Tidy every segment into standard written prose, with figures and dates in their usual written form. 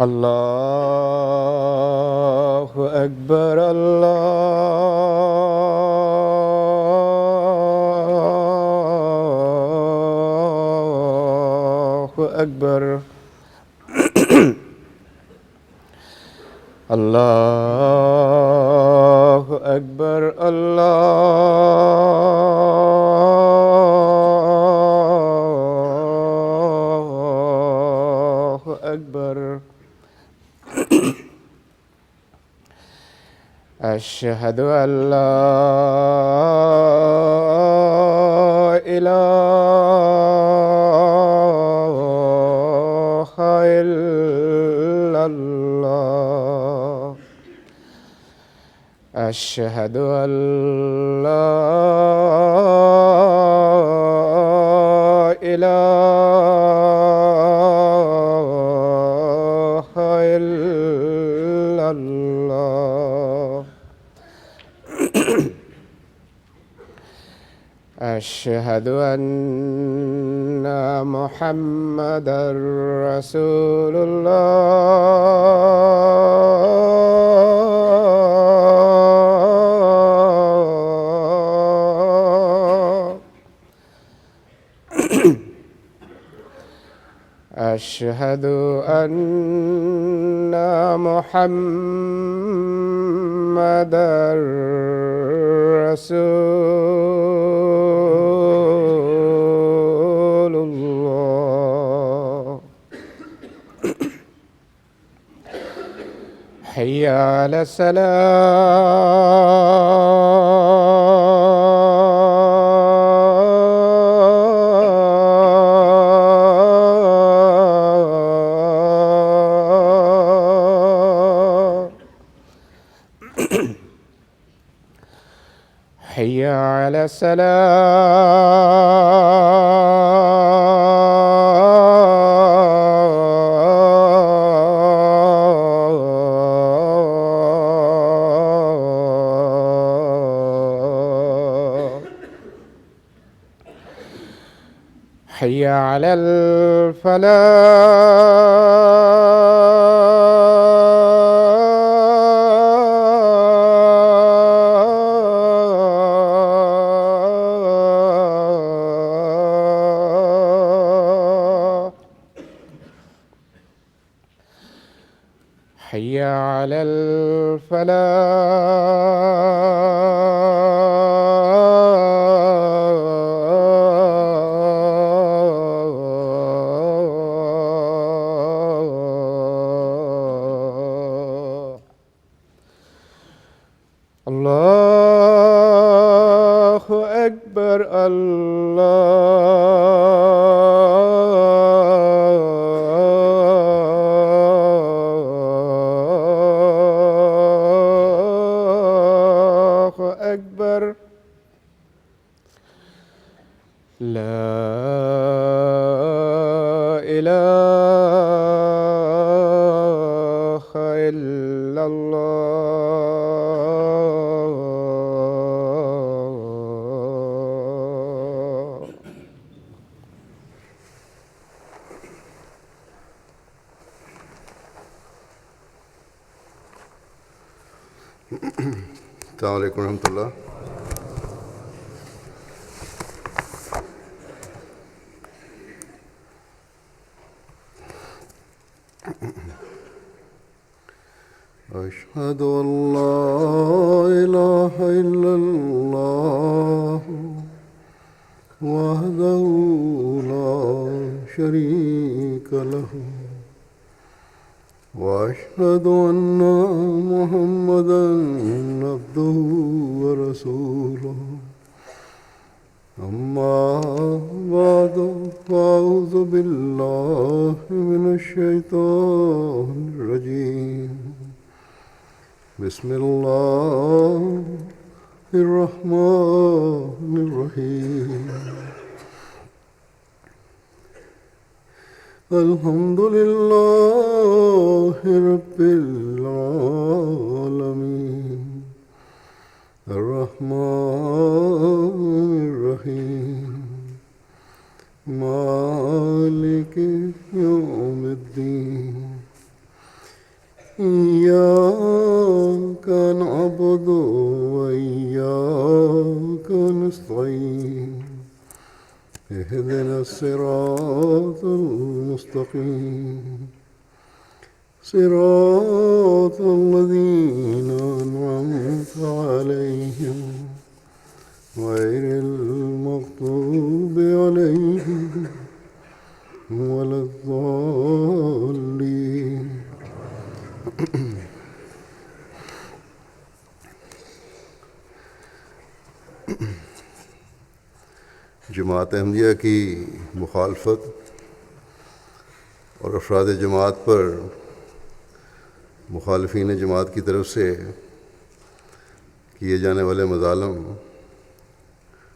الله أكبر الله أكبر الله أكبر الله أكبر أشهد أن لا إله إلا الله أشهد أن لا إله إلا الله أشهد أن محمدًا رسول الله أشهد أن محمدًا رسول الله حي على الصلاة حي على السلام حي على الفلاح حي على الفلاح الله أكبر الله أكبر لا إله إلا الله السلام عليكم ورحمة الله. أشهد أن لا إله إلا الله وحده لا شريك له وأشهد أن محمدًا عبده ورسوله أما بعد فأعوذ بالله من الشيطان الرجيم بسم الله الرحمن الرحيم الحمد لله رب العالمين الرحمن الرحيم مالك يوم الدين نعبد وإياك نستعين اهدنا الصراط المستقيم صراط الذين أنعمت عليهم غير المغضوب عليهم ولا الضالين. جماعت احمدیہ کی مخالفت اور افراد جماعت پر مخالفین جماعت کی طرف سے کیے جانے والے مظالم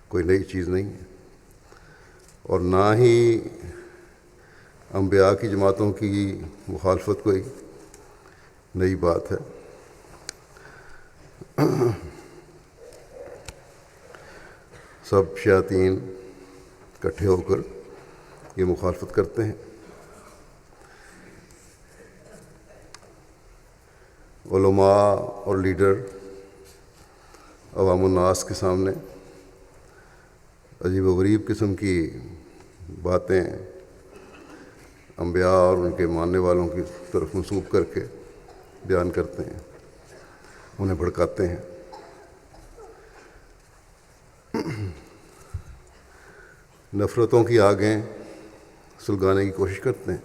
کوئی نئی چیز نہیں ہے، اور نہ ہی انبیاء کی جماعتوں کی مخالفت کوئی نئی بات ہے۔ سب شیاطین اکٹھے ہو کر یہ مخالفت کرتے ہیں۔ علماء اور لیڈر عوام الناس کے سامنے عجیب و غریب قسم کی باتیں انبیاء اور ان کے ماننے والوں کی طرف منسوب کر کے بیان کرتے ہیں، انہیں بھڑکاتے ہیں۔ نفرتوں کی آگیں سلگانے کی کوشش کرتے ہیں۔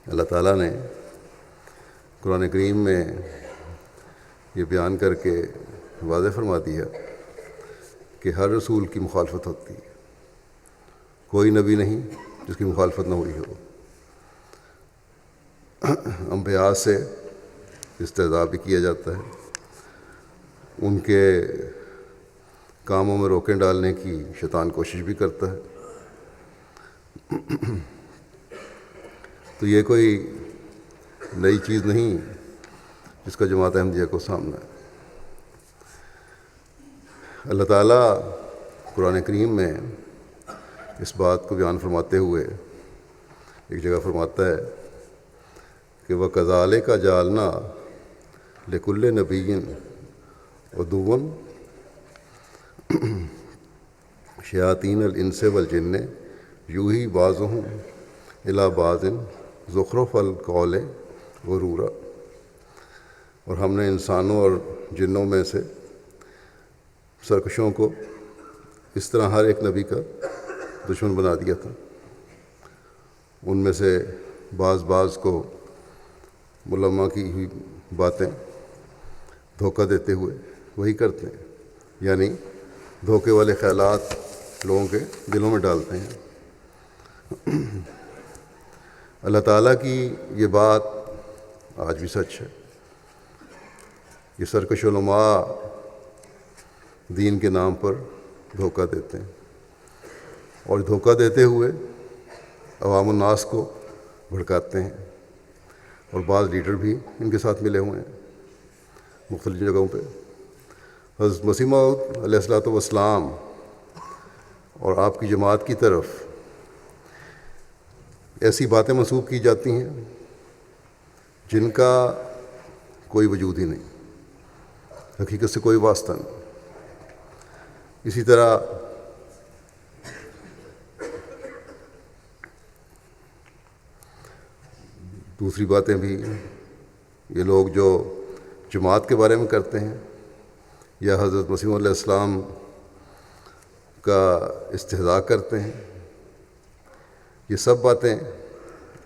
اللہ تعالیٰ نے قرآن کریم میں یہ بیان کر کے واضح فرما دیا کہ ہر رسول کی مخالفت ہوتی ہے، کوئی نبی نہیں جس کی مخالفت نہ ہوئی ہو۔ انبیاء سے استہزاء بھی کیا جاتا ہے، ان کے کاموں میں روکیں ڈالنے کی شیطان کوشش بھی کرتا ہے۔ تو یہ کوئی نئی چیز نہیں جس کا جماعت احمدیہ کو سامنا ہے۔ اللہ تعالیٰ قرآن کریم میں اس بات کو بیان فرماتے ہوئے ایک جگہ فرماتا ہے کہ وَكَذَلِكَ جَعَلْنَا لِكُلِّ نَبِيٍّ عَدُوًّا شَيَاطِينَ الْإِنسِ وَالْجِنِّ يُوحِي بَعْضُهُمْ إِلَىٰ بَعْضٍ زُخْرُفَ الْقَوْلِ غُرُورًا، اور ہم نے انسانوں اور جنوں میں سے سرکشوں کو اس طرح ہر ایک نبی کا دشمن بنا دیا تھا، ان میں سے بعض کو علماء کی ہوئی باتیں دھوکہ دیتے ہوئے وہی کرتے ہیں، یعنی دھوکے والے خیالات لوگوں کے دلوں میں ڈالتے ہیں۔ اللہ تعالیٰ کی یہ بات آج بھی سچ ہے، یہ سرکش علماء دین کے نام پر دھوکہ دیتے ہیں، اور دھوکہ دیتے ہوئے عوام الناس کو بھڑکاتے ہیں، اور بعض لیڈر بھی ان کے ساتھ ملے ہوئے ہیں مختلف جگہوں پہ۔ حضرت مسیح موعود علیہ الصلوۃ والسلام اور آپ کی جماعت کی طرف ایسی باتیں منسوب کی جاتی ہیں جن کا کوئی وجود ہی نہیں، حقیقت سے کوئی واسطہ نہیں۔ اسی طرح دوسری باتیں بھی یہ لوگ جو جماعت کے بارے میں کرتے ہیں یا حضرت مسیح علیہ السلام کا استہزاء کرتے ہیں، یہ سب باتیں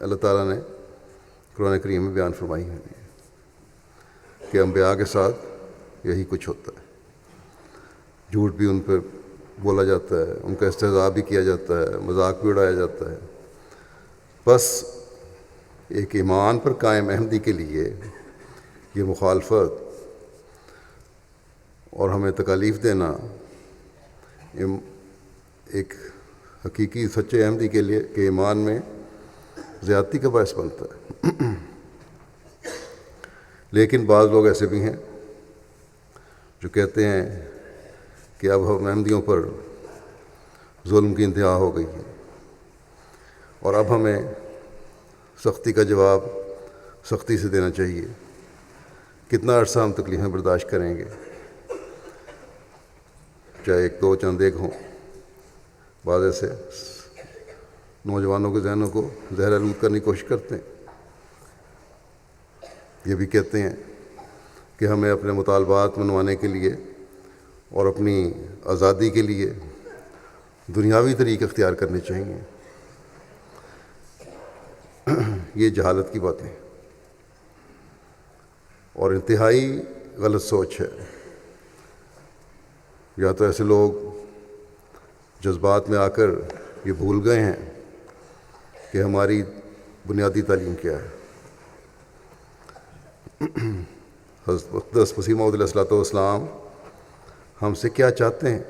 اللہ تعالیٰ نے قرآن کریم میں بیان فرمائی ہیں کہ انبیاء کے ساتھ یہی کچھ ہوتا ہے، جھوٹ بھی ان پر بولا جاتا ہے، ان کا استہزاء بھی کیا جاتا ہے، مذاق بھی اڑایا جاتا ہے۔ بس ایک ایمان پر قائم احمدی کے لیے یہ مخالفت اور ہمیں تکالیف دینا ایک حقیقی سچے احمدی کے لیے کہ ایمان میں زیادتی کا باعث بنتا ہے۔ لیکن بعض لوگ ایسے بھی ہیں جو کہتے ہیں کہ اب ہم احمدیوں پر ظلم کی انتہا ہو گئی ہے اور اب ہمیں سختی کا جواب سختی سے دینا چاہیے، کتنا عرصہ ہم تکلیفیں برداشت کریں گے؟ چاہے ایک دو چند ایک ہوں، بعض ایسے نوجوانوں کے ذہنوں کو زہر آلود کرنے کی کوشش کرتے ہیں. یہ بھی کہتے ہیں کہ ہمیں اپنے مطالبات منوانے کے لیے اور اپنی آزادی کے لیے دنیاوی طریقے اختیار کرنے چاہیے. یہ جہالت کی باتیں اور انتہائی غلط سوچ ہے. یا تو ایسے لوگ جذبات میں آ کر یہ بھول گئے ہیں کہ ہماری بنیادی تعلیم کیا ہے. حضرت مقدس مسیح موعود علیہ السلام ہم سے کیا چاہتے ہیں؟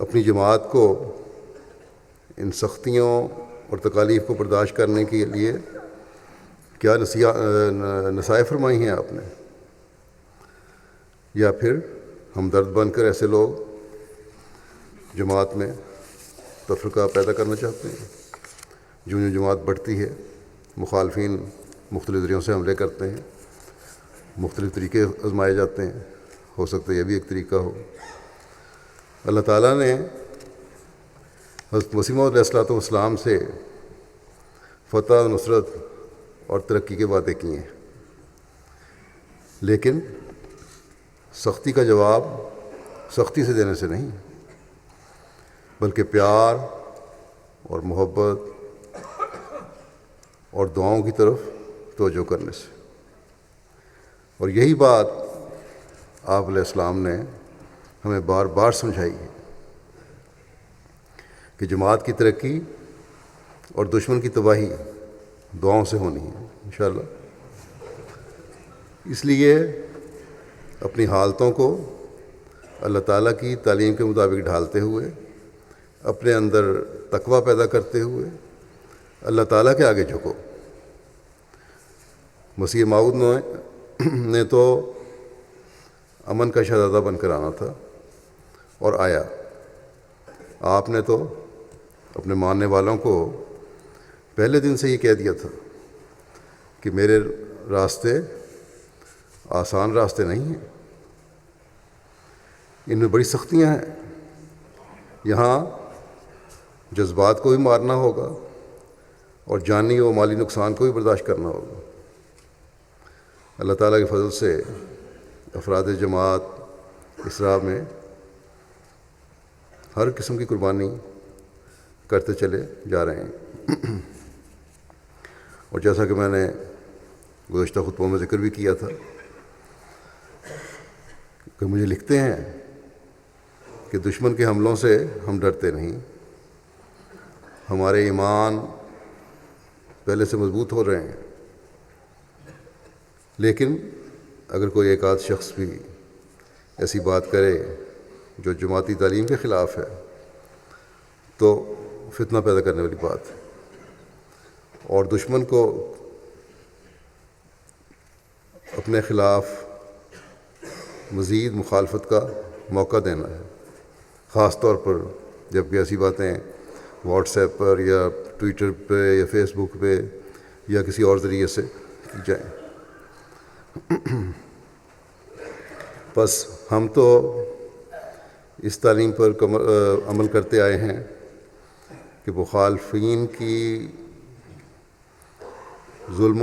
اپنی جماعت کو ان سختیوں اور تکالیف کو برداشت کرنے کے لیے کیا نصائح فرمائی ہیں آپ نے؟ یا پھر ہمدرد بن کر ایسے لوگ جماعت میں تفرقہ پیدا کرنا چاہتے ہیں؟ جو جماعت بڑھتی ہے مخالفین مختلف ذریعوں سے حملے کرتے ہیں، مختلف طریقے آزمائے جاتے ہیں. ہو سکتا ہے یہ بھی ایک طریقہ ہو. اللہ تعالیٰ نے حضرت مسیح موعود علیہ السلام سے فتح، نصرت اور ترقی کے وعدے کیے ہیں، لیکن سختی کا جواب سختی سے دینے سے نہیں، بلکہ پیار اور محبت اور دعاؤں کی طرف توجہ کرنے سے. اور یہی بات آپ علیہ السلام نے ہمیں بار بار سمجھائی ہے کہ جماعت کی ترقی اور دشمن کی تباہی دعاؤں سے ہونی ہے انشاءاللہ. اس لیے اپنی حالتوں کو اللہ تعالیٰ کی تعلیم کے مطابق ڈھالتے ہوئے، اپنے اندر تقویٰ پیدا کرتے ہوئے اللہ تعالیٰ کے آگے جھکو. مسیح موعود نے تو امن کا شہزادہ بن کر آنا تھا اور آیا. آپ نے تو اپنے ماننے والوں کو پہلے دن سے یہ کہہ دیا تھا کہ میرے راستے آسان راستے نہیں ہیں، ان میں بڑی سختیاں ہیں. یہاں جذبات کو بھی مارنا ہوگا اور جانی و مالی نقصان کو بھی برداشت کرنا ہوگا. اللہ تعالیٰ کے فضل سے افراد جماعت اس راہ میں ہر قسم کی قربانی کرتے چلے جا رہے ہیں. اور جیسا کہ میں نے گزشتہ خطبوں میں ذکر بھی کیا تھا کہ مجھے لکھتے ہیں کہ دشمن کے حملوں سے ہم ڈرتے نہیں، ہمارے ایمان پہلے سے مضبوط ہو رہے ہیں. لیکن اگر کوئی ایک آدھ شخص بھی ایسی بات کرے جو جماعتی تعلیم کے خلاف ہے تو فتنہ پیدا کرنے والی بات ہے، اور دشمن کو اپنے خلاف مزید مخالفت کا موقع دینا ہے، خاص طور پر جب کہ ایسی باتیں واٹس ایپ پر یا ٹویٹر پہ یا فیس بک پہ یا کسی اور ذریعے سے کی جائیں. بس ہم تو اس تعلیم پر عمل کرتے آئے ہیں کہ مخالفین کی ظلم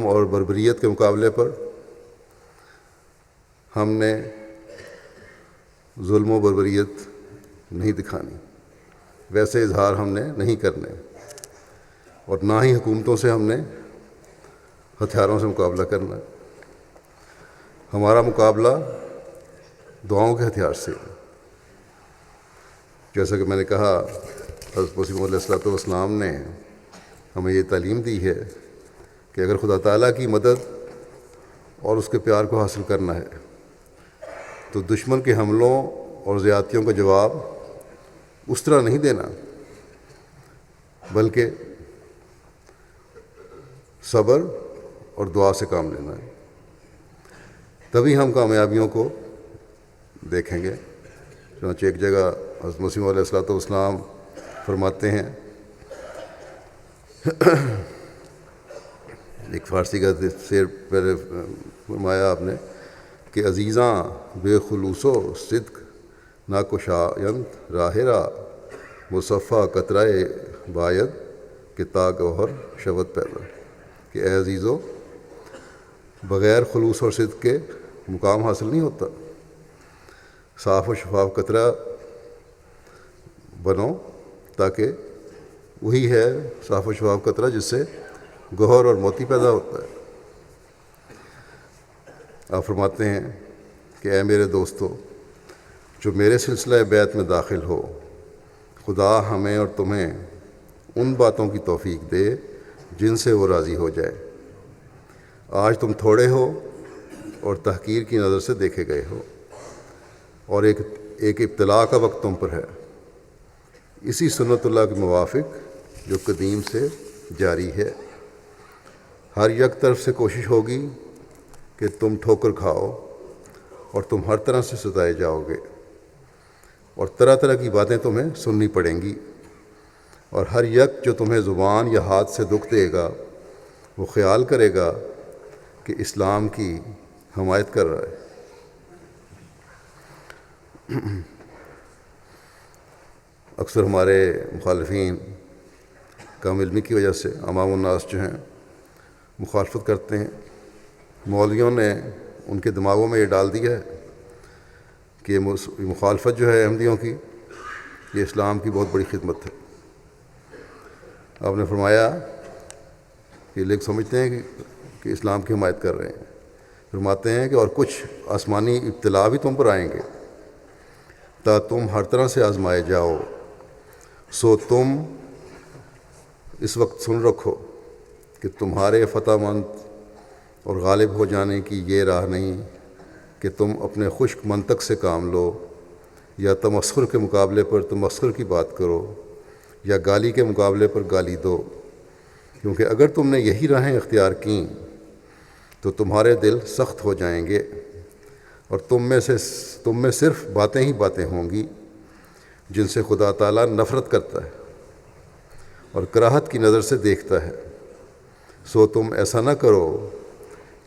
اور بربریت کے مقابلے پر ہم نے ظلم و بربریت نہیں دکھانی، ویسے اظہار ہم نے نہیں کرنے، اور نہ ہی حکومتوں سے ہم نے ہتھیاروں سے مقابلہ کرنا. ہمارا مقابلہ دعاؤں کے ہتھیار سے. جیسا کہ میں نے کہا حضرت مسیح موعود علیہ السلام نے ہمیں یہ تعلیم دی ہے کہ اگر خدا تعالیٰ کی مدد اور اس کے پیار کو حاصل کرنا ہے تو دشمن کے حملوں اور زیادتیوں کا جواب اس طرح نہیں دینا، بلکہ صبر اور دعا سے کام لینا ہے. تبھی ہم کامیابیوں کو دیکھیں گے. چنانچہ ایک جگہ حضرت مسیح موعود علیہ السلام فرماتے ہیں، ایک فارسی کا شعر پہلے فرمایا آپ نے کہ عزیزاں بے خلوص و صدق ناکشایند راہ را مصفہ قطرۂ باید کہ تا گوہر شود پیدا، کہ اے عزیزو بغیر خلوص اور صدق کے مقام حاصل نہیں ہوتا، صاف و شفاف قطرہ بنو تاکہ وہی ہے صاف و شفاف قطرہ جس سے گوہر اور موتی پیدا ہوتا ہے۔ آپ فرماتے ہیں کہ اے میرے دوستو جو میرے سلسلہ بیعت میں داخل ہو، خدا ہمیں اور تمہیں ان باتوں کی توفیق دے جن سے وہ راضی ہو جائے۔ آج تم تھوڑے ہو اور تحقیر کی نظر سے دیکھے گئے ہو، اور ایک ابتلاء کا وقت تم پر ہے، اسی سنت اللہ کے موافق جو قدیم سے جاری ہے۔ ہر یک طرف سے کوشش ہوگی کہ تم ٹھوکر کھاؤ، اور تم ہر طرح سے ستائے جاؤ گے، اور طرح طرح کی باتیں تمہیں سننی پڑیں گی، اور ہر یک جو تمہیں زبان یا ہاتھ سے دکھ دے گا وہ خیال کرے گا کہ اسلام کی حمایت کر رہا ہے۔ اکثر ہمارے مخالفین کم علمی کی وجہ سے عوام الناس جو ہیں مخالفت کرتے ہیں۔ مولویوں نے ان کے دماغوں میں یہ ڈال دیا ہے کہ مخالفت جو ہے احمدیوں کی یہ اسلام کی بہت بڑی خدمت ہے۔ آپ نے فرمایا کہ لوگ سمجھتے ہیں کہ اسلام کی حمایت کر رہے ہیں، فرماتے ہیں کہ اور کچھ آسمانی ابتلاء بھی تم پر آئیں گے تا تم ہر طرح سے آزمائے جاؤ، سو تم اس وقت سن رکھو کہ تمہارے فتح مند اور غالب ہو جانے کی یہ راہ نہیں کہ تم اپنے خشک منطق سے کام لو، یا تمسخر کے مقابلے پر تمسخر کی بات کرو، یا گالی کے مقابلے پر گالی دو، کیونکہ اگر تم نے یہی راہیں اختیار کیں تو تمہارے دل سخت ہو جائیں گے، اور تم میں صرف باتیں ہی باتیں ہوں گی جن سے خدا تعالیٰ نفرت کرتا ہے اور کراہت کی نظر سے دیکھتا ہے۔ سو تم ایسا نہ کرو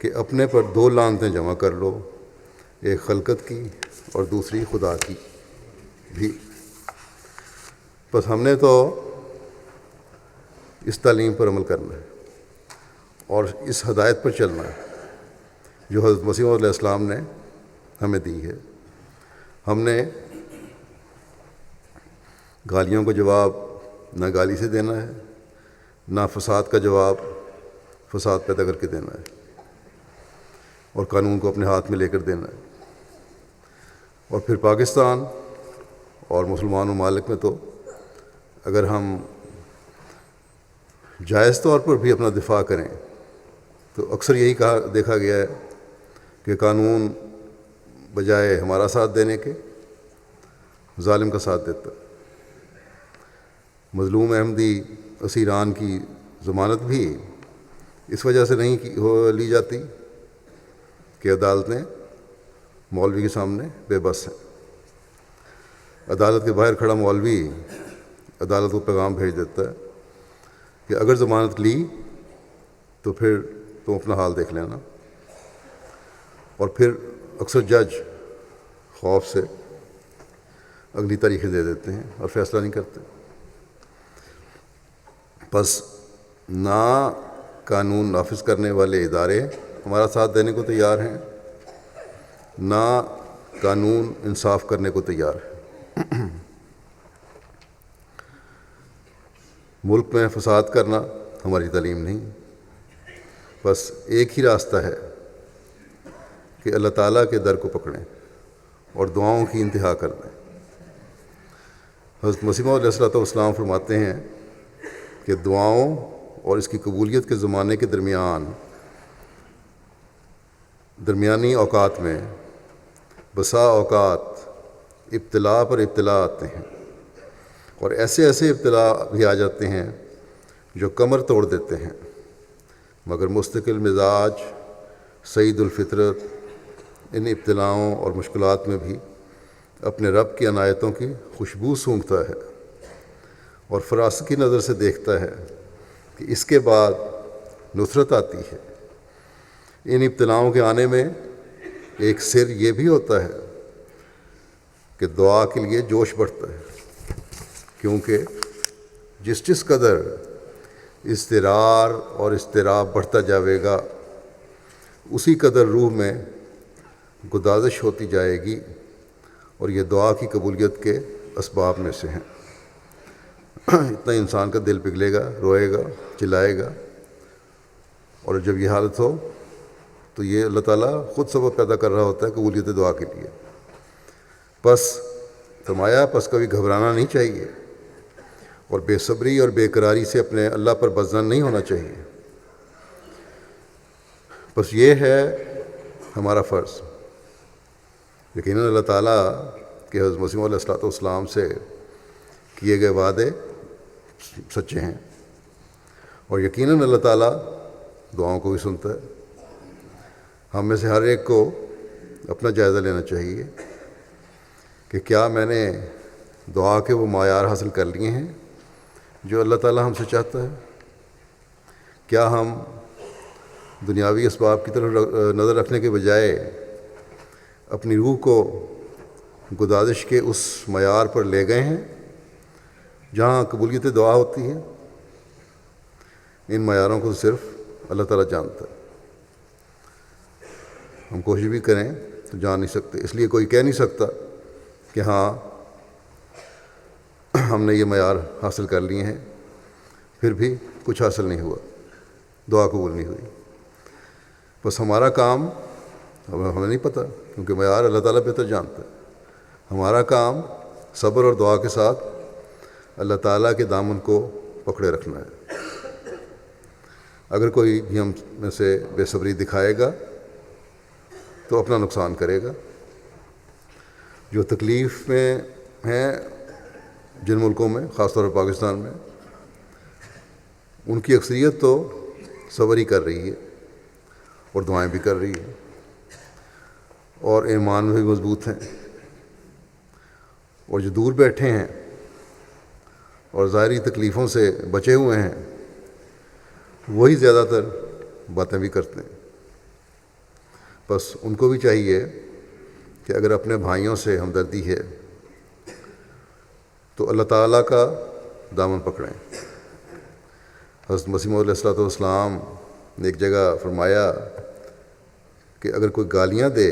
کہ اپنے پر دو لعنتیں جمع کر لو، ایک خلقت کی اور دوسری خدا کی بھی۔ بس ہم نے تو اس تعلیم پر عمل کرنا ہے اور اس ہدایت پر چلنا ہے جو حضرت مسیح علیہ السلام نے ہمیں دی ہے۔ ہم نے گالیوں کا جواب نہ گالی سے دینا ہے، نہ فساد کا جواب فساد پیدا کر کے دینا ہے، اور قانون کو اپنے ہاتھ میں لے کر دینا ہے۔ اور پھر پاکستان اور مسلمان ممالک میں تو اگر ہم جائز طور پر بھی اپنا دفاع کریں تو اکثر یہی دیکھا گیا ہے کہ قانون بجائے ہمارا ساتھ دینے کے ظالم کا ساتھ دیتا ہے۔ مظلوم احمدی اسیران کی ضمانت بھی اس وجہ سے نہیں لی جاتی کہ عدالتیں مولوی کے سامنے بے بس ہیں۔ عدالت کے باہر کھڑا مولوی عدالت کو پیغام بھیج دیتا ہے کہ اگر ضمانت لی تو پھر تم اپنا حال دیکھ لینا، اور پھر اکثر جج خوف سے اگلی تاریخیں دے دیتے ہیں اور فیصلہ نہیں کرتے۔ بس نہ قانون نافذ کرنے والے ادارے ہمارا ساتھ دینے کو تیار ہیں، نہ قانون انصاف کرنے کو تیار ہے۔ ملک میں فساد کرنا ہماری تعلیم نہیں، بس ایک ہی راستہ ہے کہ اللہ تعالیٰ کے در کو پکڑیں اور دعاؤں کی انتہا کر دیں۔ حضرت مسیح علیہ السلام فرماتے ہیں کہ دعاؤں اور اس کی قبولیت کے زمانے کے درمیانی اوقات میں بسا اوقات ابتلاء پر ابتلاء آتے ہیں، اور ایسے ابتلاء بھی آ جاتے ہیں جو کمر توڑ دیتے ہیں، مگر مستقل مزاج سعید الفطرت ان ابتلاؤں اور مشکلات میں بھی اپنے رب کی عنایتوں کی خوشبو سونگھتا ہے اور فراست کی نظر سے دیکھتا ہے کہ اس کے بعد نصرت آتی ہے۔ ان ابتلاؤں کے آنے میں ایک سر یہ بھی ہوتا ہے کہ دعا کے لیے جوش بڑھتا ہے، کیونکہ جس قدر اضطرار اور اضطراب بڑھتا جاوے گا اسی قدر روح میں گدازش ہوتی جائے گی، اور یہ دعا کی قبولیت کے اسباب میں سے ہیں۔ اتنا انسان کا دل پگھلے گا، روئے گا، چلائے گا، اور جب یہ حالت ہو تو یہ اللہ تعالیٰ خود سبب پیدا کر رہا ہوتا ہے قبولیت دعا کے لیے۔ پس فرمایا پس کبھی گھبرانا نہیں چاہیے، اور بے صبری اور بے قراری سے اپنے اللہ پر بدظن نہیں ہونا چاہیے۔ بس یہ ہے ہمارا فرض۔ یقیناً اللہ تعالیٰ کہ حضرت مسیح علیہ الصلوۃ والسلام سے کیے گئے وعدے سچے ہیں، اور یقیناً اللہ تعالیٰ دعاؤں کو بھی سنتا ہے۔ ہم میں سے ہر ایک کو اپنا جائزہ لینا چاہیے کہ کیا میں نے دعا کے وہ معیار حاصل کر لیے ہیں جو اللہ تعالیٰ ہم سے چاہتا ہے؟ کیا ہم دنیاوی اسباب کی طرف نظر رکھنے کے بجائے اپنی روح کو گدازش کے اس معیار پر لے گئے ہیں جہاں قبولیت دعا ہوتی ہے؟ ان معیاروں کو صرف اللہ تعالیٰ جانتا ہے۔ ہم کوشش بھی کریں تو جان نہیں سکتے، اس لیے کوئی کہہ نہیں سکتا کہ ہاں ہم نے یہ معیار حاصل کر لیے ہیں پھر بھی کچھ حاصل نہیں ہوا، دعا قبول نہیں ہوئی۔ بس ہمارا کام، ہمیں نہیں پتہ کیونکہ معیار اللہ تعالیٰ بہتر جانتا ہے، ہمارا کام صبر اور دعا کے ساتھ اللہ تعالیٰ کے دامن کو پکڑے رکھنا ہے۔ اگر کوئی بھی ہم میں سے بے صبری دکھائے گا تو اپنا نقصان کرے گا۔ جو تکلیف میں ہیں جن ملکوں میں، خاص طور پر پاکستان میں، ان کی اکثریت تو صبر ہی کر رہی ہے اور دعائیں بھی کر رہی ہے، اور ایمان میں بھی مضبوط ہیں، اور جو دور بیٹھے ہیں اور ظاہری تکلیفوں سے بچے ہوئے ہیں وہی زیادہ تر باتیں بھی کرتے ہیں۔ بس ان کو بھی چاہیے کہ اگر اپنے بھائیوں سے ہمدردی ہے تو اللہ تعالیٰ کا دامن پکڑیں۔ حضرت مسیح علیہ الصلوۃ والسلام نے ایک جگہ فرمایا کہ اگر کوئی گالیاں دے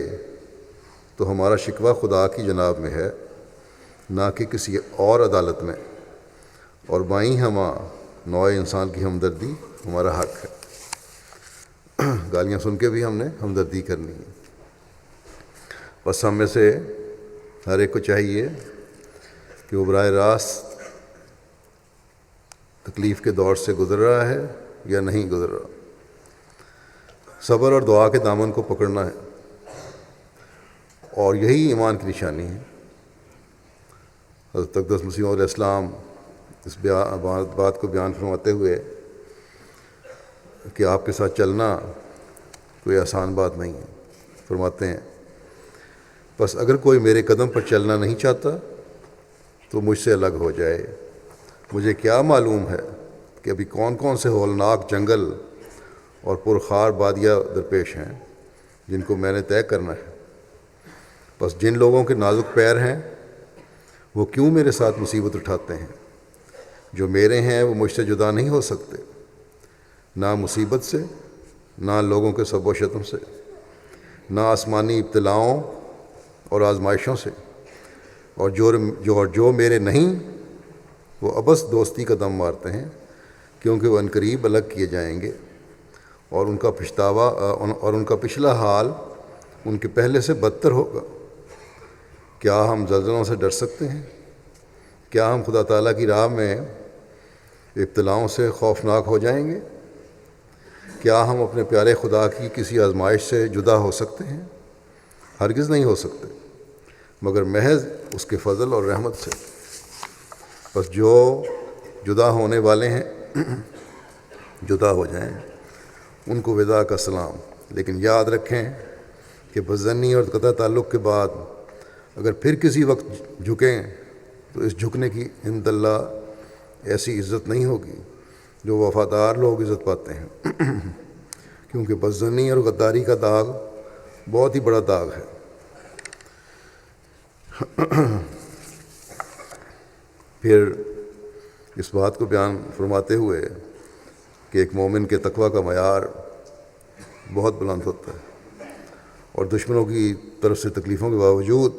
تو ہمارا شکوہ خدا کی جناب میں ہے، نہ کہ کسی اور عدالت میں، اور بائیں ہمہ نوع انسان کی ہمدردی ہمارا حق ہے۔ گالیاں سن کے بھی ہم نے ہمدردی کرنی ہے۔ بس ہم میں سے ہر ایک کو چاہیے کہ وہ براہ راست تکلیف کے دور سے گزر رہا ہے یا نہیں گزر رہا، صبر اور دعا کے دامن کو پکڑنا ہے، اور یہی ایمان کی نشانی ہے۔ حضرت اقدس مسیح علیہ السلام اس بات کو بیان فرماتے ہوئے کہ آپ کے ساتھ چلنا کوئی آسان بات نہیں ہے، فرماتے ہیں بس اگر کوئی میرے قدم پر چلنا نہیں چاہتا تو مجھ سے الگ ہو جائے۔ مجھے کیا معلوم ہے کہ ابھی کون کون سے ہولناک جنگل اور پرخار بادیاں درپیش ہیں جن کو میں نے طے کرنا ہے۔ بس جن لوگوں کے نازک پیر ہیں وہ کیوں میرے ساتھ مصیبت اٹھاتے ہیں؟ جو میرے ہیں وہ مجھ سے جدا نہیں ہو سکتے، نہ مصیبت سے، نہ لوگوں کے سب و شتم سے، نہ آسمانی ابتلاؤں اور آزمائشوں سے، اور جو میرے نہیں وہ ابس دوستی کا دم مارتے ہیں، کیونکہ وہ عنقریب الگ کیے جائیں گے، اور ان کا پچھلا حال ان کے پہلے سے بدتر ہوگا۔ کیا ہم زلزلوں سے ڈر سکتے ہیں؟ کیا ہم خدا تعالیٰ کی راہ میں ابتلاؤں سے خوفناک ہو جائیں گے؟ کیا ہم اپنے پیارے خدا کی کسی آزمائش سے جدا ہو سکتے ہیں؟ ہرگز نہیں ہو سکتے، مگر محض اس کے فضل اور رحمت سے۔ بس جو جدا ہونے والے ہیں جدا ہو جائیں، ان کو وداع کا سلام۔ لیکن یاد رکھیں کہ بدظنی اور قطع تعلق کے بعد اگر پھر کسی وقت جھکیں تو اس جھکنے کی عند اللہ ایسی عزت نہیں ہوگی جو وفادار لوگ عزت پاتے ہیں، کیونکہ بدظنی اور غداری کا داغ بہت ہی بڑا داغ ہے۔ پھر اس بات کو بیان فرماتے ہوئے کہ ایک مومن کے تقویٰ کا معیار بہت بلند ہوتا ہے، اور دشمنوں کی طرف سے تکلیفوں کے باوجود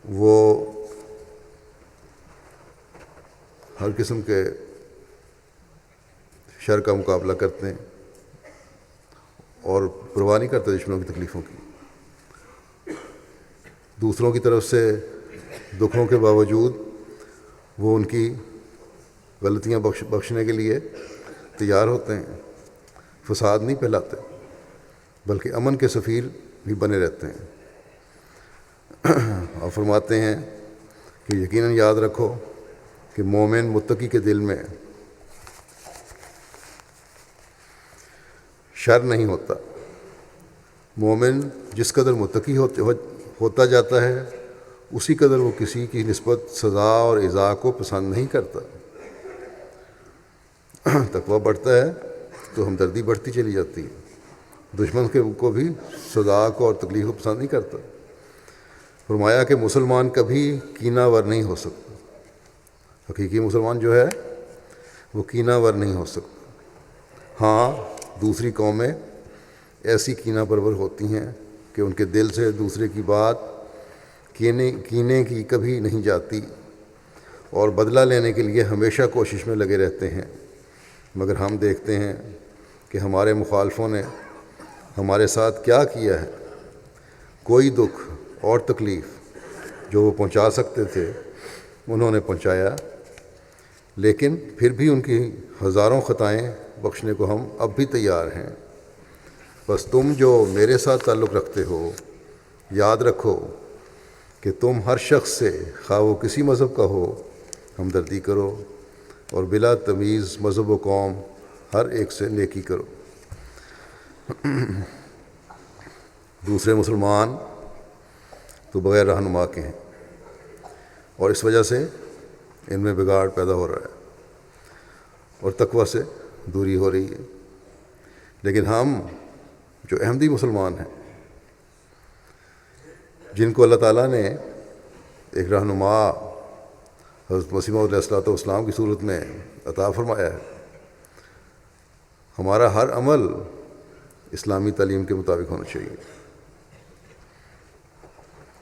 وہ ہر قسم کے شر کا مقابلہ کرتے ہیں اور پرواہ نہیں کرتے دشمنوں کی تکلیفوں کی۔ دوسروں کی طرف سے دکھوں کے باوجود وہ ان کی غلطیاں بخشنے کے لیے تیار ہوتے ہیں، فساد نہیں پھیلاتے بلکہ امن کے سفیر بھی بنے رہتے ہیں۔ اور فرماتے ہیں کہ یقیناً یاد رکھو کہ مومن متقی کے دل میں شر نہیں ہوتا۔ مومن جس قدر متقی ہوتا جاتا ہے اسی قدر وہ کسی کی نسبت سزا اور ایذا کو پسند نہیں کرتا۔ تقویٰ بڑھتا ہے تو ہمدردی بڑھتی چلی جاتی ہے، دشمن کو بھی سزا کو اور تکلیف کو پسند نہیں کرتا۔ فرمایا کہ مسلمان کبھی کینہ ور نہیں ہو سکتا، حقیقی مسلمان جو ہے وہ کینہ ور نہیں ہو سکتا۔ ہاں، دوسری قومیں ایسی کینہ پرور ہوتی ہیں کہ ان کے دل سے دوسرے کی بات کینے کی کبھی نہیں جاتی اور بدلہ لینے کے لیے ہمیشہ کوشش میں لگے رہتے ہیں، مگر ہم دیکھتے ہیں کہ ہمارے مخالفوں نے ہمارے ساتھ کیا کیا ہے۔ کوئی دکھ اور تکلیف جو وہ پہنچا سکتے تھے انہوں نے پہنچایا، لیکن پھر بھی ان کی ہزاروں خطائیں بخشنے کو ہم اب بھی تیار ہیں۔ بس تم جو میرے ساتھ تعلق رکھتے ہو، یاد رکھو کہ تم ہر شخص سے، خواہ وہ کسی مذہب کا ہو، ہمدردی کرو اور بلا تمیز مذہب و قوم ہر ایک سے نیکی کرو۔ دوسرے مسلمان تو بغیر رہنما کے ہیں اور اس وجہ سے ان میں بگاڑ پیدا ہو رہا ہے اور تقویٰ سے دوری ہو رہی ہے۔ لیکن ہم جو احمدی مسلمان ہیں، جن کو اللہ تعالیٰ نے ایک رہنما حضرت مسیح علیہ الصلوۃ والسلام کی صورت میں عطا فرمایا ہے، ہمارا ہر عمل اسلامی تعلیم کے مطابق ہونا چاہیے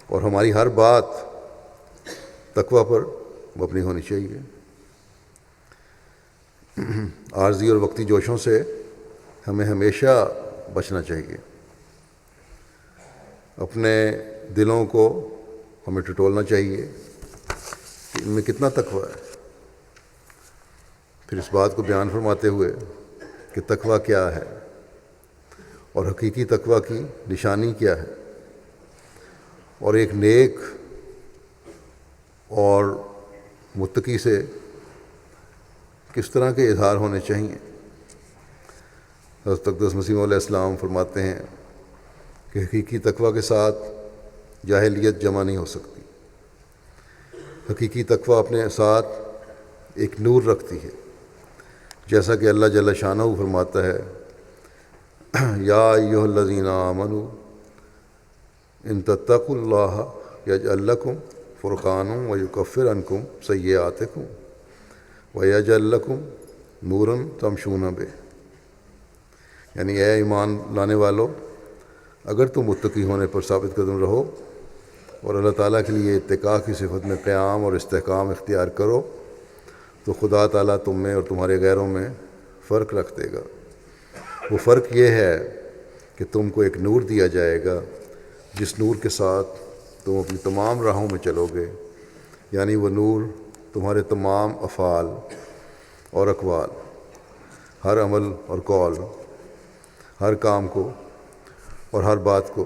اور ہماری ہر بات تقویٰ پر مبنی ہونی چاہیے۔ عارضی اور وقتی جوشوں سے ہمیں ہمیشہ بچنا چاہیے۔ اپنے دلوں کو ہمیں ٹٹولنا چاہیے کہ ان میں کتنا تقویٰ ہے۔ پھر اس بات کو بیان فرماتے ہوئے کہ تقویٰ کیا ہے اور حقیقی تقویٰ کی نشانی کیا ہے، اور ایک نیک اور متقی سے کس طرح کے اظہار ہونے چاہیے۔ حضرت اقدس مسیح علیہ السلام فرماتے ہیں کہ حقیقی تقویٰ کے ساتھ جاہلیت جمع نہیں ہو سکتی۔ حقیقی تقویٰ اپنے ساتھ ایک نور رکھتی ہے، جیسا کہ اللہ جل شانہ فرماتا ہے، یا ایھا الذین آمنوا ان تتقوا اللہ یجعل لکم فرقانا ویکفر عنکم سیئاتکم ویجعل لکم نورا تمشون بہ۔ یعنی اے ایمان لانے والو، اگر تم متقی ہونے پر ثابت قدم رہو اور اللہ تعالیٰ کے لیے اتقاء کی صفت میں قیام اور استحکام اختیار کرو تو خدا تعالیٰ تم میں اور تمہارے غیروں میں فرق رکھ دے گا۔ وہ فرق یہ ہے کہ تم کو ایک نور دیا جائے گا جس نور کے ساتھ تم اپنی تمام راہوں میں چلو گے، یعنی وہ نور تمہارے تمام افعال اور اقوال، ہر عمل اور قول، ہر کام کو اور ہر بات کو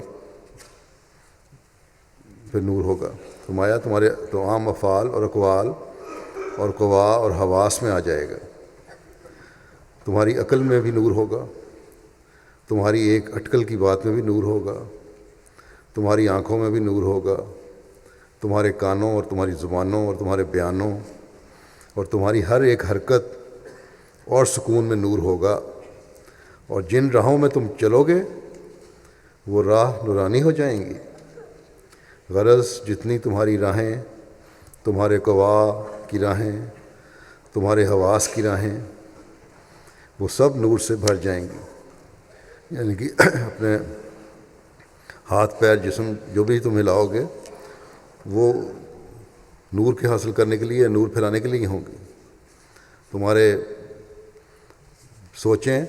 پھر نور ہوگا۔ فرمایا تمہارے تمام افعال اور اقوال اور قوا اور حواس میں آ جائے گا۔ تمہاری عقل میں بھی نور ہوگا، تمہاری ایک اٹکل کی بات میں بھی نور ہوگا، تمہاری آنکھوں میں بھی نور ہوگا، تمہارے کانوں اور تمہاری زبانوں اور تمہارے بیانوں اور تمہاری ہر ایک حرکت اور سکون میں نور ہوگا، اور جن راہوں میں تم چلو گے وہ راہ نورانی ہو جائیں گی۔ غرض جتنی تمہاری راہیں، تمہارے قوا کی راہیں، تمہارے حواس کی راہیں، وہ سب نور سے بھر جائیں گی۔ یعنی کہ اپنے ہاتھ پیر جسم جو بھی تم ہلاؤ گے وہ نور کے حاصل کرنے کے لیے، نور پھیلانے کے لیے ہوں گی۔ تمہارے سوچیں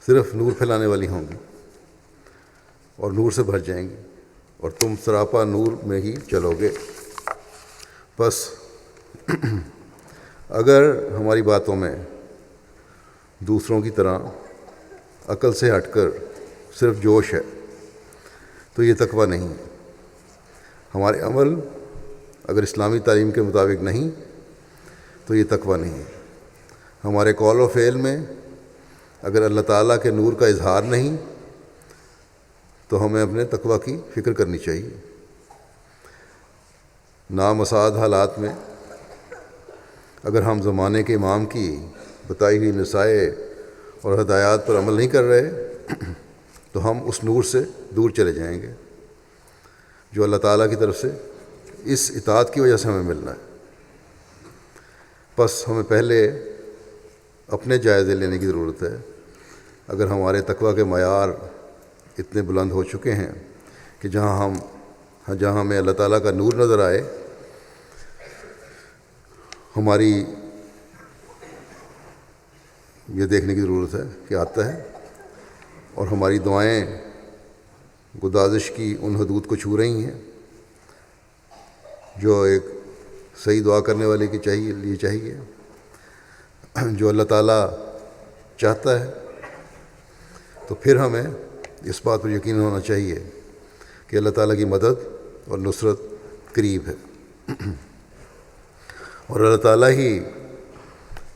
صرف نور پھیلانے والی ہوں گی اور نور سے بھر جائیں گی، اور تم سراپا نور میں ہی چلو گے۔ بس اگر ہماری باتوں میں دوسروں کی طرح عقل سے ہٹ کر صرف جوش ہے تو یہ تقویٰ نہیں ہے۔ ہمارے عمل اگر اسلامی تعلیم کے مطابق نہیں تو یہ تقویٰ نہیں ہے۔ ہمارے قول و فعل میں اگر اللہ تعالیٰ کے نور کا اظہار نہیں تو ہمیں اپنے تقویٰ کی فکر کرنی چاہیے۔ نامساعد حالات میں اگر ہم زمانے کے امام کی بتائی ہوئی نصائح اور ہدایات پر عمل نہیں کر رہے تو ہم اس نور سے دور چلے جائیں گے جو اللہ تعالیٰ کی طرف سے اس اطاعت کی وجہ سے ہمیں ملنا ہے۔ بس ہمیں پہلے اپنے جائزے لینے کی ضرورت ہے۔ اگر ہمارے تقویٰ کے معیار اتنے بلند ہو چکے ہیں کہ جہاں ہمیں اللہ تعالیٰ کا نور نظر آئے، ہماری یہ دیکھنے کی ضرورت ہے کہ آتا ہے، اور ہماری دعائیں گدازش کی ان حدود کو چھو رہی ہیں جو ایک صحیح دعا کرنے والے کی لیے چاہیے، جو اللہ تعالیٰ چاہتا ہے، تو پھر ہمیں اس بات پر یقین ہونا چاہیے کہ اللہ تعالیٰ کی مدد اور نصرت قریب ہے، اور اللہ تعالیٰ ہی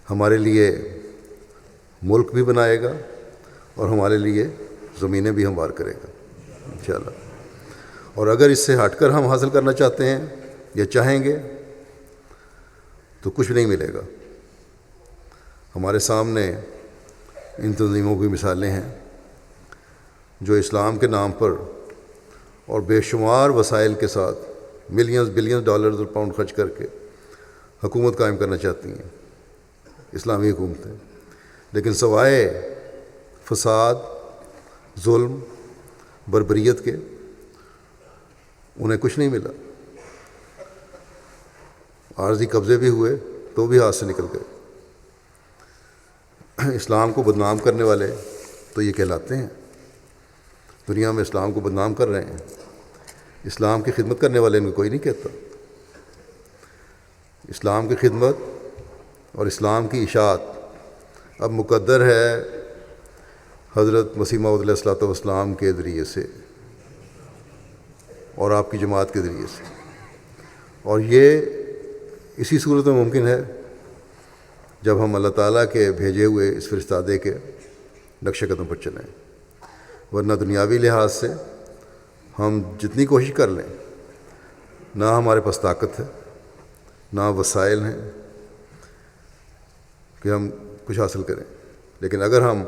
ہمارے لیے ملک بھی بنائے گا اور ہمارے لیے زمینیں بھی ہموار کرے گا انشاءاللہ۔ اور اگر اس سے ہٹ کر ہم حاصل کرنا چاہتے ہیں یا چاہیں گے تو کچھ نہیں ملے گا۔ ہمارے سامنے ان تنظیموں کی مثالیں ہیں جو اسلام کے نام پر اور بے شمار وسائل کے ساتھ بلینز ڈالرز اور پاؤنڈ خرچ کر کے حکومت قائم کرنا چاہتی ہیں، اسلامی حکومتیں، لیکن سوائے فساد، ظلم، بربریت کے انہیں کچھ نہیں ملا۔ عارضی قبضے بھی ہوئے تو بھی ہاتھ سے نکل گئے۔ اسلام کو بدنام کرنے والے تو یہ کہلاتے ہیں، دنیا میں اسلام کو بدنام کر رہے ہیں۔ اسلام کی خدمت کرنے والے ان کو کوئی نہیں کہتا۔ اسلام کی خدمت اور اسلام کی اشاعت اب مقدر ہے حضرت مسیح موعود علیہ الصلوۃ والسلام کے ذریعے سے اور آپ کی جماعت کے ذریعے سے، اور یہ اسی صورت میں ممکن ہے جب ہم اللہ تعالیٰ کے بھیجے ہوئے اس فرستادے کے نقش قدم پر چلیں، ورنہ دنیاوی لحاظ سے ہم جتنی کوشش کر لیں نہ ہمارے پاس طاقت ہے، نہ وسائل ہیں کہ ہم کچھ حاصل کریں۔ لیکن اگر ہم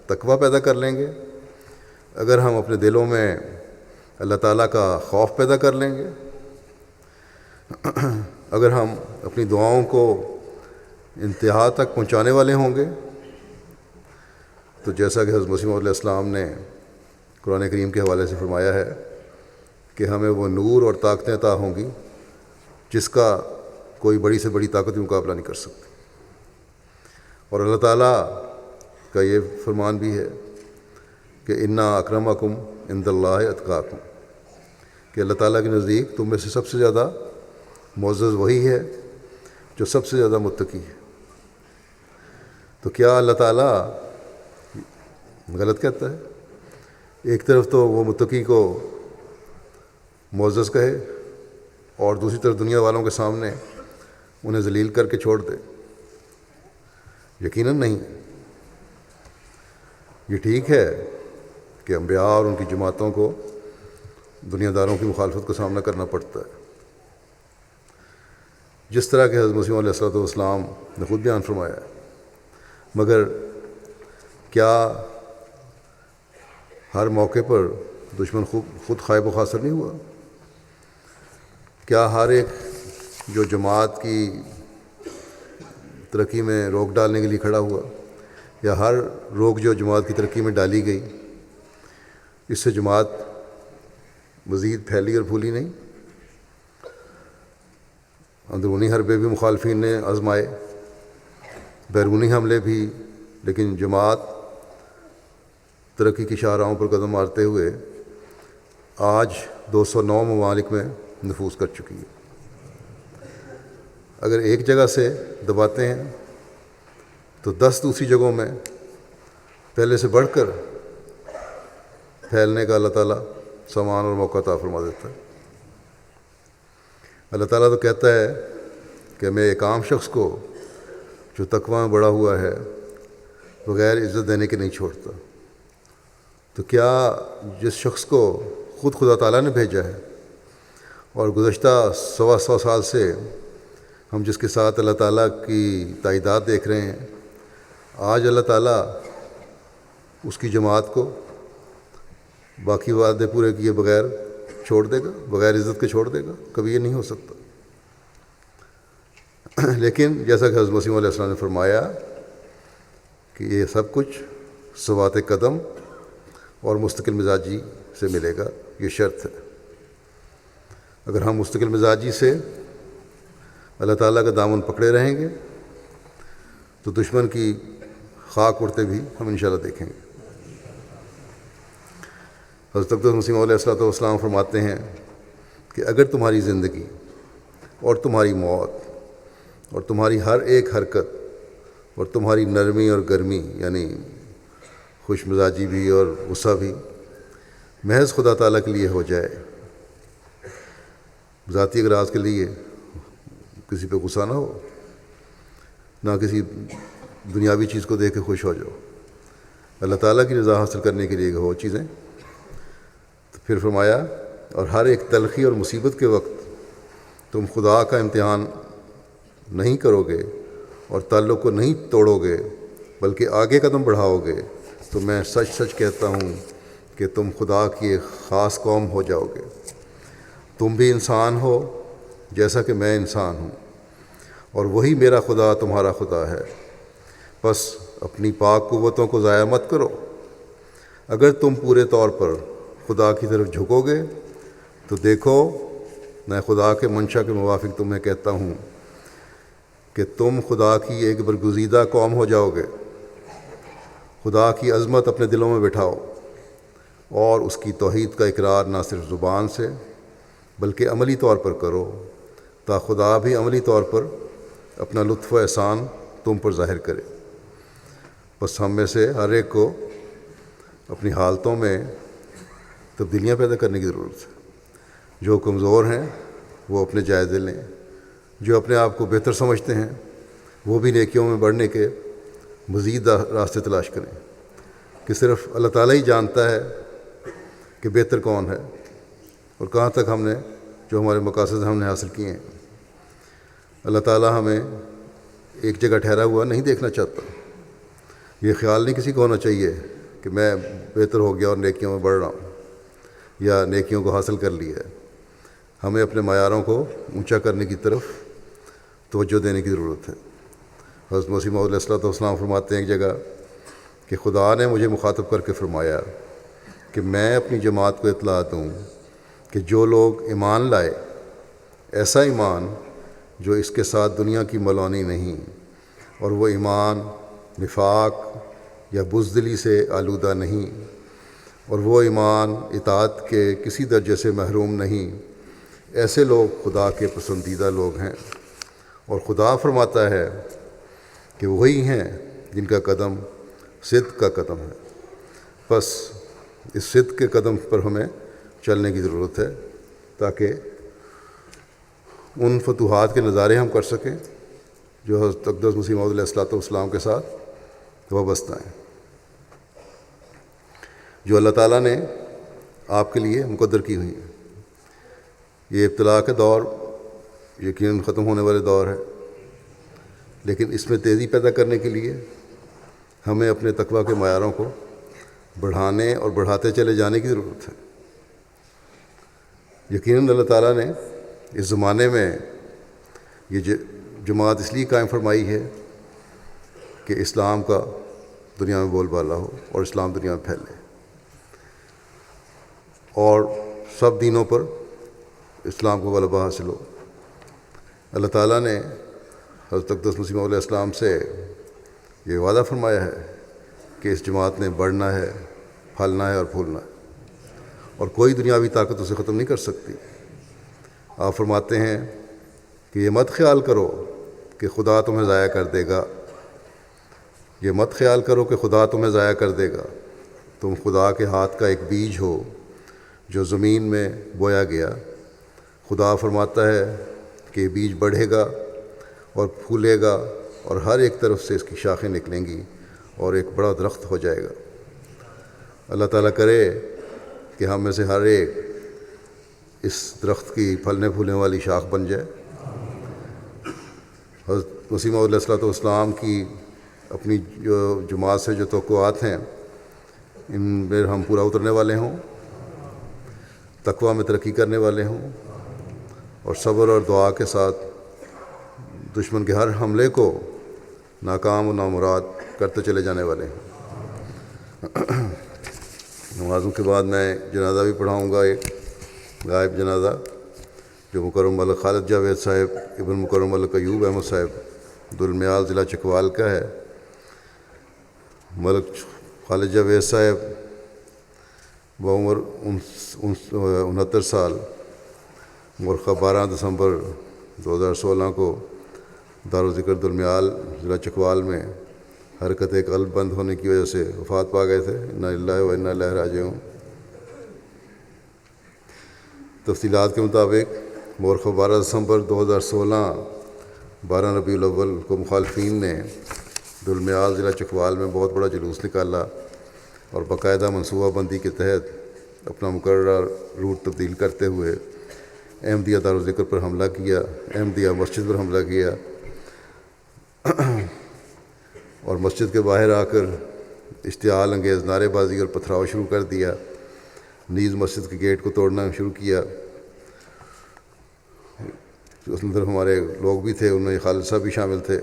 تقویٰ پیدا کر لیں گے، اگر ہم اپنے دلوں میں اللہ تعالیٰ کا خوف پیدا کر لیں گے، اگر ہم اپنی دعاؤں کو انتہا تک پہنچانے والے ہوں گے، تو جیسا کہ حضرت مسیح موعود علیہ السلام نے قرآن کریم کے حوالے سے فرمایا ہے کہ ہمیں وہ نور اور طاقتیں عطا ہوں گی جس کا کوئی بڑی سے بڑی طاقت بھی مقابلہ نہیں کر سکتی۔ اور اللہ تعالیٰ کا یہ فرمان بھی ہے کہ انا اکرمکم عند اللہ اتقاکم، کہ اللہ تعالیٰ کے نزدیک تم میں سے سب سے زیادہ معزز وہی ہے جو سب سے زیادہ متقی ہے۔ تو کیا اللہ تعالیٰ غلط کہتا ہے؟ ایک طرف تو وہ متقی کو معزز کہے اور دوسری طرف دنیا والوں کے سامنے انہیں ذلیل کر کے چھوڑ دے؟ یقیناً نہیں۔ یہ ٹھیک ہے کہ انبیاء اور ان کی جماعتوں کو دنیا داروں کی مخالفت کا سامنا کرنا پڑتا ہے، جس طرح کہ حضرت مسیح علیہ السلام نے خود بیان فرمایا ہے۔ مگر کیا ہر موقع پر دشمن خود خائب و خاسر نہیں ہوا؟ کیا ہر ایک جو جماعت کی ترقی میں روک ڈالنے کے لیے کھڑا ہوا، یا ہر روک جو جماعت کی ترقی میں ڈالی گئی، اس سے جماعت مزید پھیلی اور پھولی نہیں؟ اندرونی حربے بھی مخالفین نے آزمائے، بیرونی حملے بھی، لیکن جماعت ترقی کی شاہراہوں پر قدم مارتے ہوئے آج 209 ممالک میں نفوذ کر چکی ہے۔ اگر ایک جگہ سے دباتے ہیں تو 10 دوسری جگہوں میں پہلے سے بڑھ کر پھیلنے کا اللہ تعالیٰ سامان اور موقع عطا فرما دیتا ہے۔ اللہ تعالیٰ تو کہتا ہے کہ میں ایک عام شخص کو جو تقوی میں بڑا ہوا ہے بغیر عزت دینے کے نہیں چھوڑتا، تو کیا جس شخص کو خود خدا تعالیٰ نے بھیجا ہے اور گزشتہ 100 سال سے ہم جس کے ساتھ اللہ تعالیٰ کی تائیدات دیکھ رہے ہیں، آج اللہ تعالیٰ اس کی جماعت کو باقی وعدے پورے کیے بغیر چھوڑ دے گا، بغیر عزت کے چھوڑ دے گا؟ کبھی یہ نہیں ہو سکتا۔ لیکن جیسا کہ حضرت مسیح علیہ السلام نے فرمایا کہ یہ سب کچھ ثبات قدم اور مستقل مزاجی سے ملے گا، یہ شرط ہے۔ اگر ہم مستقل مزاجی سے اللہ تعالیٰ کا دامن پکڑے رہیں گے تو دشمن کی خاک اڑتے بھی ہم انشاءاللہ دیکھیں گے۔ حضرت اقدس مسیح علیہ السلام فرماتے ہیں کہ اگر تمہاری زندگی اور تمہاری موت اور تمہاری ہر ایک حرکت اور تمہاری نرمی اور گرمی، یعنی خوش مزاجی بھی اور غصہ بھی، محض خدا تعالیٰ کے لیے ہو جائے، ذاتی اغراض کے لیے کسی پہ غصہ نہ ہو، نہ کسی دنیاوی چیز کو دیکھ کے خوش ہو جاؤ، اللہ تعالیٰ کی رضا حاصل کرنے کے لیے ہو چیزیں، تو پھر فرمایا اور ہر ایک تلخی اور مصیبت کے وقت تم خدا کا امتحان نہیں کرو گے اور تعلق کو نہیں توڑو گے بلکہ آگے قدم بڑھاؤ گے، تو میں سچ سچ کہتا ہوں کہ تم خدا کی ایک خاص قوم ہو جاؤ گے۔ تم بھی انسان ہو جیسا کہ میں انسان ہوں، اور وہی میرا خدا تمہارا خدا ہے، بس اپنی پاک قوتوں کو ضائع مت کرو۔ اگر تم پورے طور پر خدا کی طرف جھکو گے تو دیکھو میں خدا کے منشا کے موافق تمہیں کہتا ہوں کہ تم خدا کی ایک برگزیدہ قوم ہو جاؤ گے۔ خدا کی عظمت اپنے دلوں میں بٹھاؤ اور اس کی توحید کا اقرار نہ صرف زبان سے بلکہ عملی طور پر کرو، تا خدا بھی عملی طور پر اپنا لطف و احسان تم پر ظاہر کرے۔ بس ہم میں سے ہر ایک کو اپنی حالتوں میں تبدیلیاں پیدا کرنے کی ضرورت ہے۔ جو کمزور ہیں وہ اپنے جائزے لیں، جو اپنے آپ کو بہتر سمجھتے ہیں وہ بھی نیکیوں میں بڑھنے کے مزید راستے تلاش کریں، کہ صرف اللہ تعالیٰ ہی جانتا ہے کہ بہتر کون ہے اور کہاں تک ہم نے جو ہمارے مقاصد ہم نے حاصل کیے ہیں۔ اللہ تعالیٰ ہمیں ایک جگہ ٹھہرا ہوا نہیں دیکھنا چاہتا۔ یہ خیال نہیں کسی کو ہونا چاہیے کہ میں بہتر ہو گیا اور نیکیوں میں بڑھ رہا ہوں یا نیکیوں کو حاصل کر لیا ہے۔ ہمیں اپنے معیاروں کو اونچا کرنے کی طرف توجہ دینے کی ضرورت ہے۔ حضرت مسیح موعود علیہ السلام فرماتے ہیں ایک جگہ کہ خدا نے مجھے مخاطب کر کے فرمایا کہ میں اپنی جماعت کو اطلاع دوں کہ جو لوگ ایمان لائے، ایسا ایمان جو اس کے ساتھ دنیا کی ملونی نہیں، اور وہ ایمان نفاق یا بزدلی سے آلودہ نہیں، اور وہ ایمان اطاعت کے کسی درجے سے محروم نہیں، ایسے لوگ خدا کے پسندیدہ لوگ ہیں۔ اور خدا فرماتا ہے کہ وہی ہیں جن کا قدم صدق کا قدم ہے۔ بس اس صدق کے قدم پر ہمیں چلنے کی ضرورت ہے تاکہ ان فتوحات کے نظارے ہم کر سکیں جو حضرت اقدس مسیح موعود علیہ السلام کے ساتھ وابستہ ہیں، جو اللہ تعالیٰ نے آپ کے لیے مقدر کی ہوئی ہیں۔ یہ ابتلا کا دور یقیناً ختم ہونے والے دور ہے، لیکن اس میں تیزی پیدا کرنے کے لیے ہمیں اپنے تقویٰ کے معیاروں کو بڑھانے اور بڑھاتے چلے جانے کی ضرورت ہے۔ یقیناً اللہ تعالیٰ نے اس زمانے میں یہ جماعت اس لیے قائم فرمائی ہے کہ اسلام کا دنیا میں بول بالا ہو اور اسلام دنیا میں پھیلے اور سب دینوں پر اسلام کو غلبہ حاصل ہو۔ اللہ تعالیٰ نے حضرت اقدس مسیح موعود علیہ السلام سے یہ وعدہ فرمایا ہے کہ اس جماعت نے بڑھنا ہے، پھلنا ہے اور پھولنا ہے، اور کوئی دنیاوی طاقت اسے ختم نہیں کر سکتی۔ آپ فرماتے ہیں کہ یہ مت خیال کرو کہ خدا تمہیں ضائع کر دے گا، یہ مت خیال کرو کہ خدا تمہیں ضائع کر دے گا، تم خدا کے ہاتھ کا ایک بیج ہو جو زمین میں بویا گیا۔ خدا فرماتا ہے کہ یہ بیج بڑھے گا اور پھولے گا اور ہر ایک طرف سے اس کی شاخیں نکلیں گی اور ایک بڑا درخت ہو جائے گا۔ اللہ تعالیٰ کرے کہ ہم میں سے ہر ایک اس درخت کی پھلنے پھولنے والی شاخ بن جائے۔ حضرت مسیح موعود علیہ السلام کی اپنی جو جماعت سے جو توقعات ہیں ان میں ہم پورا اترنے والے ہوں، تقویٰ میں ترقی کرنے والے ہوں، اور صبر اور دعا کے ساتھ دشمن کے ہر حملے کو ناکام و نامراد کرتے چلے جانے والے ہیں۔ نمازوں کے بعد میں جنازہ بھی پڑھاؤں گا، ایک غائب جنازہ جو مکرم ملک خالد جاوید صاحب ابن مکرم ملک ایوب احمد صاحب دلمیال ضلع چکوال کا ہے۔ ملک خالد جاوید صاحب بعمر 69 سال مرخہ 12 دسمبر 2016 کو دارالذکر دلمیال ضلع چکوال میں حرکت قلب بند ہونے کی وجہ سے وفات پا گئے تھے۔ انا للہ و انا الیہ راجعون۔ تفصیلات کے مطابق مورخہ 12 دسمبر 2016 12 ربیع الاول کو مخالفین نے دلمیال ضلع چکوال میں بہت بڑا جلوس نکالا اور باقاعدہ منصوبہ بندی کے تحت اپنا مقررہ روٹ تبدیل کرتے ہوئے احمدیہ دارالذکر پر حملہ کیا، احمدیہ مسجد پر حملہ کیا اور مسجد کے باہر آ کر اشتعال انگیز نعرے بازی اور پتھراؤ شروع کر دیا، نیز مسجد کے گیٹ کو توڑنا شروع کیا۔ اس اندر ہمارے لوگ بھی تھے، ان میں خالد صاحب بھی شامل تھے۔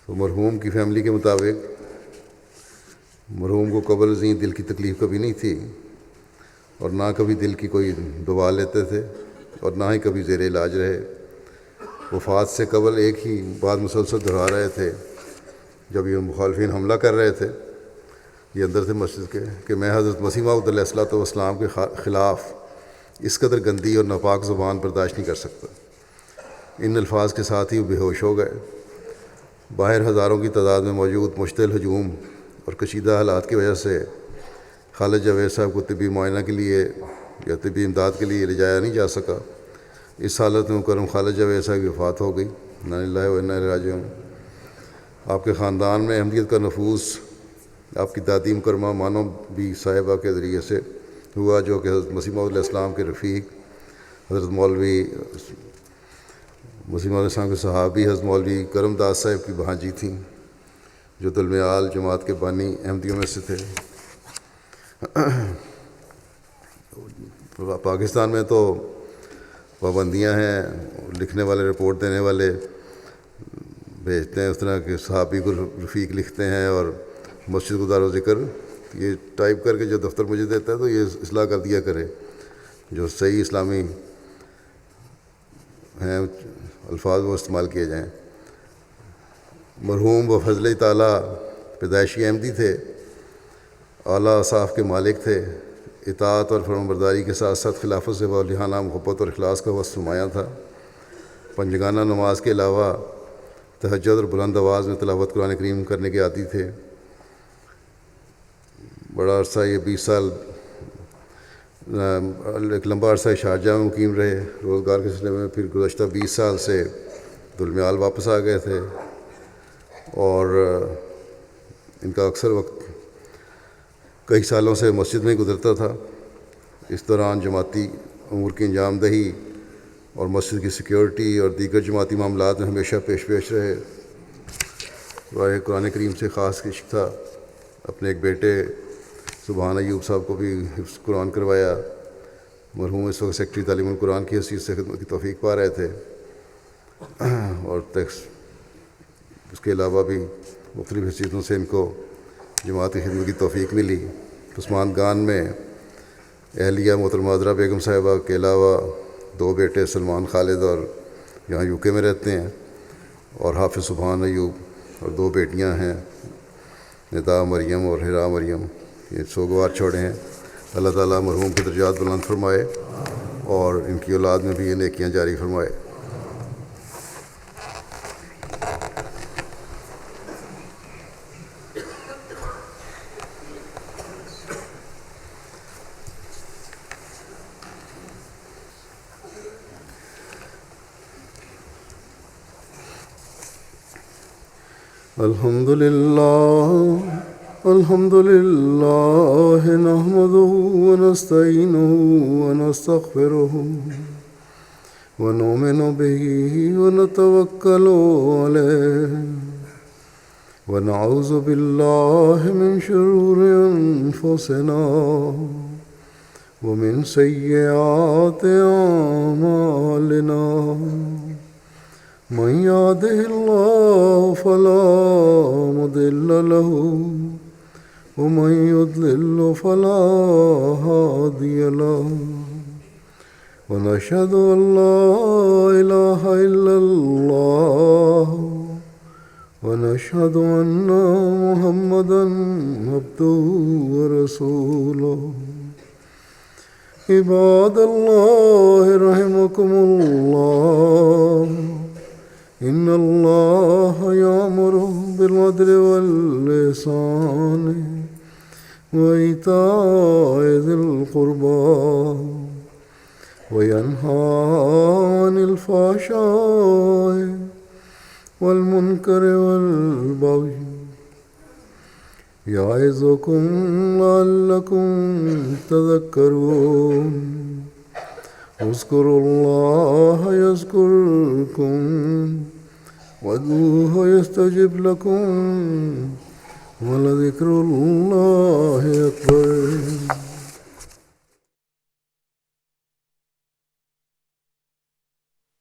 تو مرحوم کی فیملی کے مطابق مرحوم کو قبل ازیں دل کی تکلیف کبھی نہیں تھی اور نہ کبھی دل کی کوئی دوا لیتے تھے اور نہ ہی کبھی زیر علاج رہے۔ وفات سے قبل ایک ہی بات مسلسل دہرا رہے تھے جب یہ مخالفین حملہ کر رہے تھے، یہ اندر تھے مسجد کے، کہ میں حضرت مسیح موعود علیہ السلام کے خلاف اس قدر گندی اور ناپاک زبان برداشت نہیں کر سکتا۔ ان الفاظ کے ساتھ ہی وہ بے ہوش ہو گئے۔ باہر ہزاروں کی تعداد میں موجود مشتعل ہجوم اور کشیدہ حالات کی وجہ سے خالد جاوید صاحب کو طبی معائنہ کے لیے یا طبی امداد کے لیے لے جایا نہیں جا سکا۔ اس حالت میں مکرم خالد جاوید صاحب کی وفات ہو گئی۔ انا للہ و انا الیہ راجعون۔ آپ کے خاندان میں احمدیت کا نفوذ آپ کی دادی مکرمہ مانو بی صاحبہ کے ذریعے سے ہوا، جو کہ حضرت مسیح موعود علیہ السلام کے رفیق حضرت مولوی مسیح موعود علیہ السلام کے صحابی حضرت مولوی کرم داس صاحب کی بھانجی تھیں، جو دلمیال جماعت کے بانی احمدیوں میں سے تھے۔ پاکستان میں تو پابندیاں ہیں، لکھنے والے رپورٹ دینے والے بھیجتے ہیں اس طرح کہ صحابی کو رفیق لکھتے ہیں اور مسجد کو دارالذکر، یہ ٹائپ کر کے جو دفتر مجھے دیتا ہے تو یہ اصلاح کر دیا کرے، جو صحیح اسلامی ہیں الفاظ وہ استعمال کیے جائیں۔ مرحوم بفضل تعالیٰ پیدائشی احمدی تھے، اعلیٰ اوصاف کے مالک تھے، اطاعت اور فرمانبرداری کے ساتھ ساتھ خلافت سے والہانہ محبت اور اخلاص کا وصف نمایاں تھا۔ پنجگانہ نماز کے علاوہ تہجد اور بلند آواز میں تلاوت قرآن کریم کرنے کے عادی تھے۔ بڑا عرصہ یہ 20 سال ایک لمبا عرصہ شارجہ میں مقیم رہے روزگار کے سلسلے میں، پھر گزشتہ 20 سال سے دلمیال واپس آ گئے تھے اور ان کا اکثر وقت کئی سالوں سے مسجد میں ہی گزرتا تھا۔ اس دوران جماعتی امور کی انجام دہی اور مسجد کی سیکیورٹی اور دیگر جماعتی معاملات میں ہمیشہ پیش رہے۔ برائے قرآن کریم سے خاص عشق تھا۔ اپنے ایک بیٹے سبحان ایوب صاحب کو بھی حفظ قرآن کروایا۔ مرحوم اس وقت سیکرٹری تعلیم القرآن کی حیثیت سے خدمت کی توفیق پا رہے تھے، اور اس کے علاوہ بھی مختلف حیثیتوں سے ان کو جماعت کی خدمت کی توفیق ملی۔ پسماندگان میں اہلیہ محترمہ عذرا بیگم صاحبہ کے علاوہ 2 بیٹے سلمان خالد اور یہاں UK میں رہتے ہیں، اور حافظ سبحان ایوب، اور 2 بیٹیاں ہیں ندا مریم اور ہرا مریم، یہ سوگوار چھوڑے ہیں۔ اللہ تعالیٰ مرحوم کے درجات بلند فرمائے اور ان کی اولاد میں بھی یہ نیکیاں جاری فرمائے۔ الحمد لله نحمده ونستعينه ونستغفره ونؤمن به ونتوكل عليه ونعوذ بالله من شرور أنفسنا ومن سيئات أعمالنا من يهده الله فلا مضل له ومن يضلل فلا هادي له ونشهد أن لا إله إلا الله ونشهد أن محمدا عبده ورسوله عباد الله رحمكم الله إن الله يأمر بالعدل والإحسان وإيتاء ذي القربى وينهى عن الفحشاء والمنكر والبغي يعظكم لعلكم تذكرون اذكروا الله يذكركم وادعوه يستجب لكم ولذكر الله أكبر۔